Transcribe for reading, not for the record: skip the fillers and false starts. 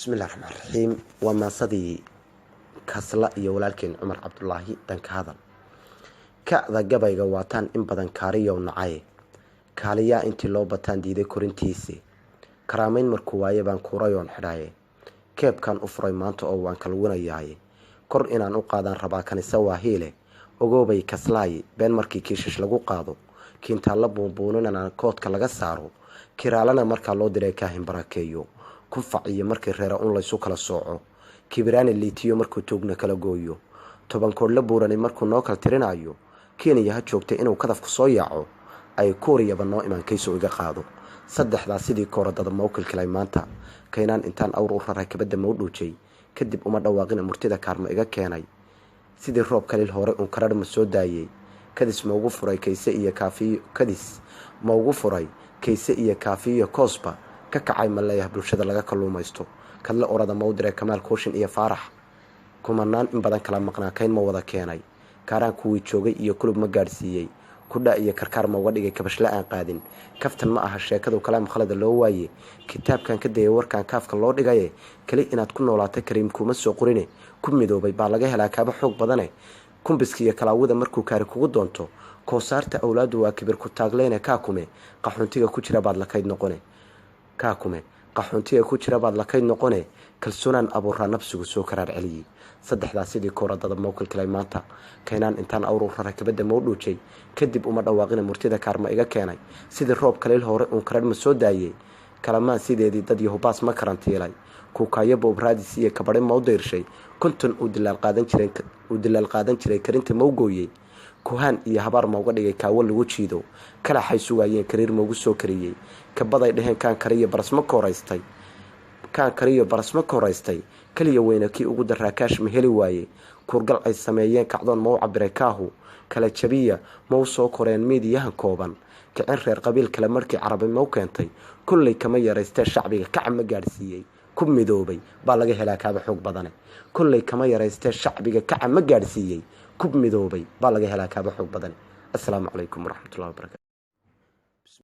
بسم الله الرحمن الرحيم. وما صدي كسلا يولالكين عمر عبد الله دنك هذا كذا جبا جواتان إن بدن كاريا ونعاي كاليا أنت لو بتان ديدي كورنتيسي كرامين مركواية بان كورايون حراي كيف كان أفري مانتو أو وان كالونا ياي كور إن أقادان ربا كان سوا هيله وجوبي كسلاي بين مركي كيشش لجو قادو كين طلبوا بوننا كوت كلاجا سارو كرالنا مركا لو دري كاهن براكيو كفعي مركي ريرا أون ليسو كلا سوعو كبران اللي تيو مركو توقنا كلا جويو طبعا كل لبوراني مركو نوكل ترينايو كيني يهجوكتي إنو كذف كصويعو أي كوريا بنو إمان كيسو إيقا قادو صدح ذا سيدي كورا دادا موكل كلايمانتا كينان انتان أورو راكبدا مودوشي كدب أمر دواقين مرتدا كارما إيقا كيناي سيدي الروب كاليل هوري أون كرار مسود دايي كدس موقف راي كيسي إيا كافي كدس موقف راي كيسي إيا كافي كوسبا ككعاي ملايه بلشده laga kaluumaysto kadla orada mawdire kamaal kooshin iyo faarax kumanaan in badan kala maqnaakayn ma wada keenay kaaraan kuwii joogay iyo kulub ma gaarsiiyay kudha iyo karkaar ma uga dhigay kabashla aan qaadin kaftan ma aha sheekadu kalaam khalad loo waaye kitaabkan ka dayay warkan kaafka loo dhigay kali inaad ku noolaato kariim kuma soo qorine ku midoobay baa laga helaa kaaba xoog badane kumbiski iyo kalaawada markuu kaari kugu doonto koosaarta awlaadu waa kibir ku taagleena kaakume qaxuntiga ku jira baad la kayd noqone كاكومي قحونتيه ku jira baad la kayd noqone kalsoonaan abuuraa nafsigu soo karaar celiyay saddexdaas sidii koorada mowqilka maanta keenan intaan awruur rakabada mowdhuujay kadib uma dhawaaqina murtida kaarma iga keenay sidii roob kaleel hore uu karar ma soo daayay kalamaan sideedii dad yahubaas ma karantiilay ku kaayabo braadis iyo kabare mowdeershay kuntan u dilaal qaadan jiray karinta mowgooyay kuhan iyo habar ma uga dhigay kaawo lagu jiido kala xay sugaayeen kariir ma ugu soo kariyay kabaday dheheen kaan kariyo barasma koraystay kaliya weynakii ugu daraakaash ma heli waaye kurgal ay sameeyeen kacdoon ma u cabiray kaahu kala jabiya ma u soo koreen miidiyahan kooban kicin reer qabiil kale markii carabi ma u keentay kullay kama yaraystee shacbiga kaca ma gaadhsiiyey ku midoobay baa laga helaa kaaba xoog badane kullay kama yaraystee shacbiga kaca ma gaadhsiiyey كوب ميدوبي بالغ هلا كابا حق بدن. السلام عليكم ورحمة الله وبركاته.